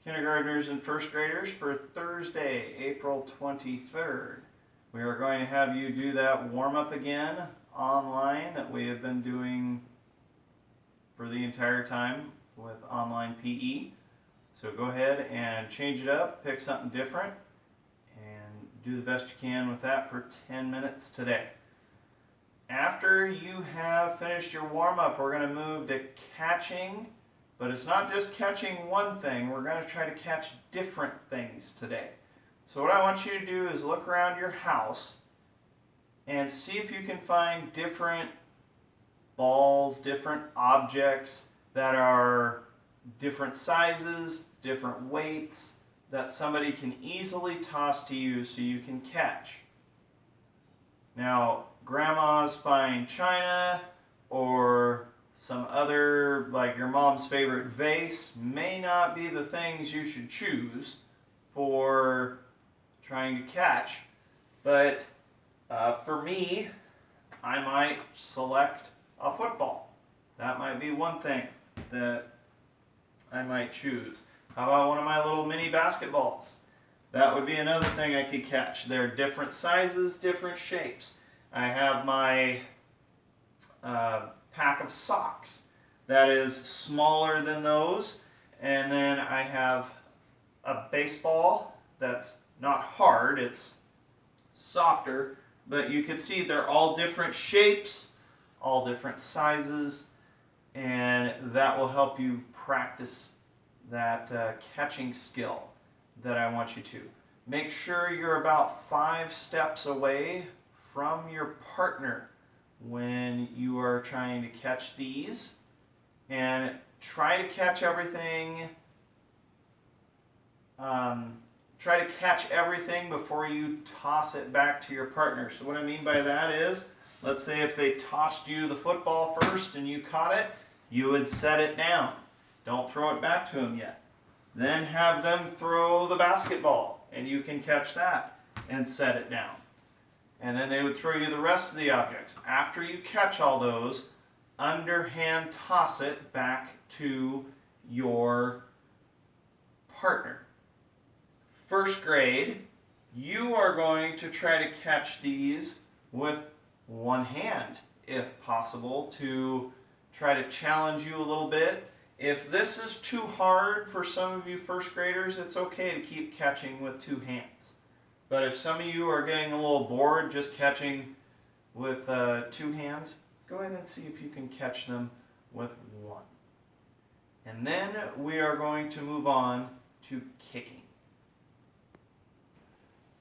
Kindergartners and first graders, for Thursday, April 23rd. We are going to have you do that warm-up again online that we have been doing for the entire time with online PE. So go ahead and change it up, pick something different, and do the best you can with that for 10 minutes today. After you have finished your warm-up, we're going to move to catching. But it's not just catching one thing, we're going to try to catch different things today. So what I want you to do is look around your house and see if you can find different balls, different objects that are different sizes, different weights, that somebody can easily toss to you so you can catch. Now, grandma's fine china or some other, like your mom's favorite vase, may not be the things you should choose for trying to catch. But for me, I might select a football. That might be one thing that I might choose. How about one of my little mini basketballs? That would be another thing I could catch. They're different sizes, different shapes. I have my pack of socks that is smaller than those, and then I have a baseball that's not hard, it's softer, but you can see they're all different shapes, all different sizes, and that will help you practice that catching skill that I want you to. Make sure you're about 5 steps away from your partner when you are trying to catch these, and try to catch everything before you toss it back to your partner. So what I mean by that is, let's say if they tossed you the football first and you caught it, you would set it down. Don't throw it back to them yet. Then have them throw the basketball and you can catch that and set it down. And then they would throw you the rest of the objects. After you catch all those, underhand toss it back to your partner. First grade, you are going to try to catch these with one hand, if possible, to try to challenge you a little bit. If this is too hard for some of you first graders, it's okay to keep catching with 2 hands. But if some of you are getting a little bored just catching with 2 hands, go ahead and see if you can catch them with 1. And then we are going to move on to kicking.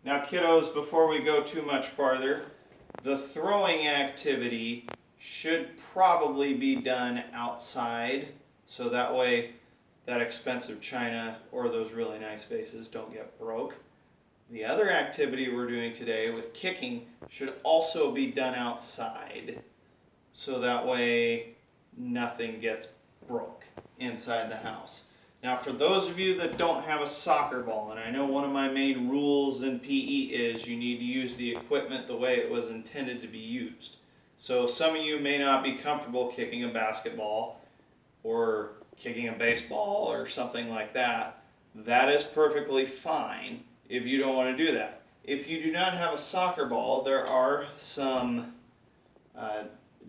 Now kiddos, before we go too much farther, the throwing activity should probably be done outside, so that way that expensive china or those really nice vases don't get broke. The other activity we're doing today with kicking should also be done outside, so that way nothing gets broke inside the house. Now for those of you that don't have a soccer ball, and I know one of my main rules in PE is you need to use the equipment the way it was intended to be used. So some of you may not be comfortable kicking a basketball or kicking a baseball or something like that. That is perfectly fine if you don't want to do that. If you do not have a soccer ball, there are some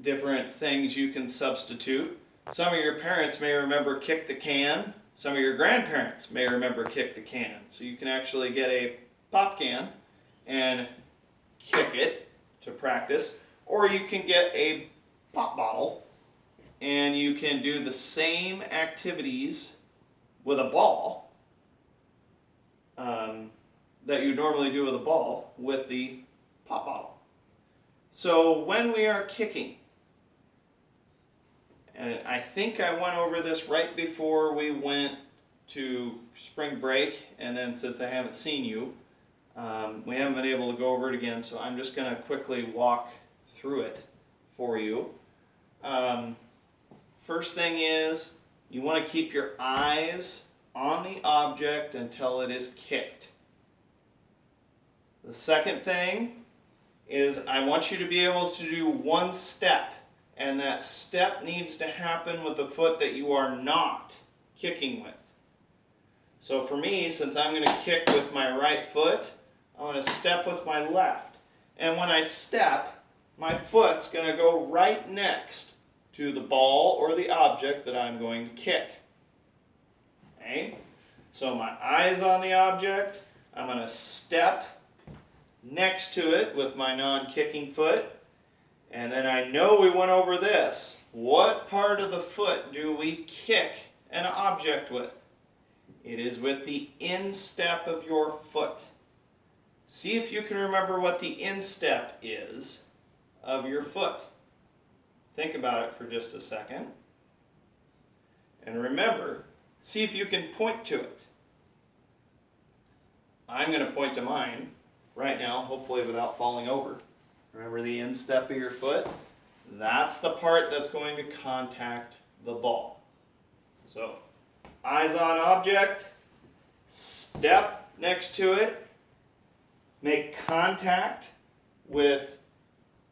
different things you can substitute. Some of your parents may remember kick the can. Some of your grandparents may remember kick the can. So you can actually get a pop can and kick it to practice. Or you can get a pop bottle and you can do the same activities with a ball that you normally do with a ball with the pop bottle. So when we are kicking, and I think I went over this right before we went to spring break, and then since I haven't seen you, we haven't been able to go over it again, so I'm just going to quickly walk through it for you. First thing is, you want to keep your eyes on the object until it is kicked. The second thing is I want you to be able to do one step, and that step needs to happen with the foot that you are not kicking with. So for me, since I'm going to kick with my right foot, I'm going to step with my left. And when I step, my foot's going to go right next to the ball or the object that I'm going to kick. Okay? So my eye's on the object. I'm going to step next to it with my non-kicking foot. And then I know we went over this. What part of the foot do we kick an object with? It is with the instep of your foot. See if you can remember what the instep is of your foot. Think about it for just a second. And remember, see if you can point to it. I'm going to point to mine right now, hopefully without falling over. Remember the instep of your foot? That's the part that's going to contact the ball. So, eyes on object, step next to it, make contact with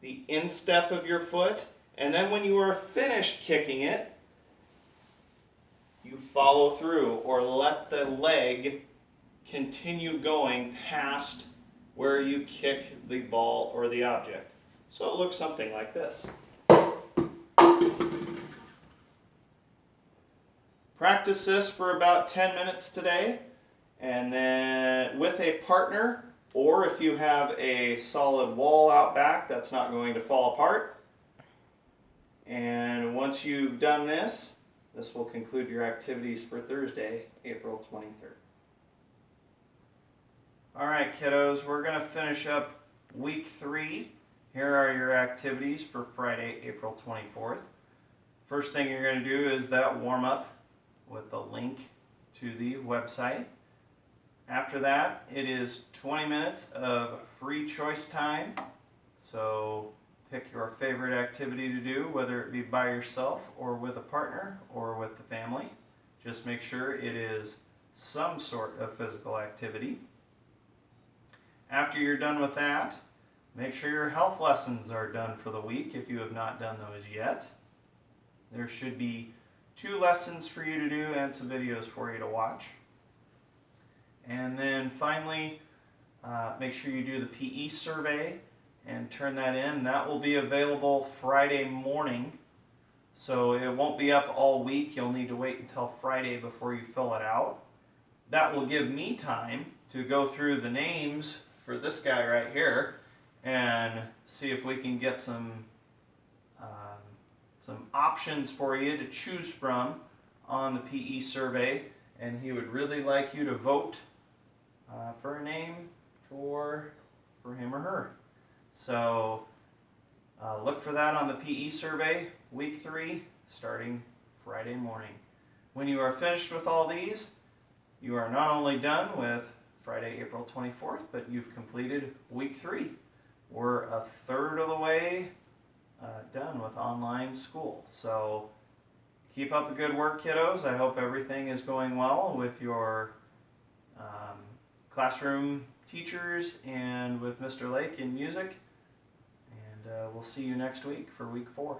the instep of your foot, and then when you are finished kicking it, you follow through or let the leg continue going past where you kick the ball or the object. So it looks something like this. Practice this for about 10 minutes today, and then with a partner, or if you have a solid wall out back that's not going to fall apart. And once you've done this, this will conclude your activities for Thursday, April 23rd. Alright kiddos, we're going to finish up week 3. Here are your activities for Friday, April 24th. First thing you're going to do is that warm up with the link to the website. After that, it is 20 minutes of free choice time. So pick your favorite activity to do, whether it be by yourself or with a partner or with the family. Just make sure it is some sort of physical activity. After you're done with that, make sure your health lessons are done for the week if you have not done those yet. There should be 2 lessons for you to do and some videos for you to watch. And then finally, make sure you do the PE survey and turn that in. That will be available Friday morning, so it won't be up all week. You'll need to wait until Friday before you fill it out. That will give me time to go through the names for this guy right here and see if we can get some options for you to choose from on the PE survey, and he would really like you to vote for a name for him or her. So look for that on the PE survey, week 3, starting Friday morning. When you are finished with all these, you are not only done with Friday, April 24th, but you've completed week 3. We're a third of the way done with online school. So keep up the good work, kiddos. I hope everything is going well with your classroom teachers and with Mr. Lake in music. And we'll see you next week for week 4.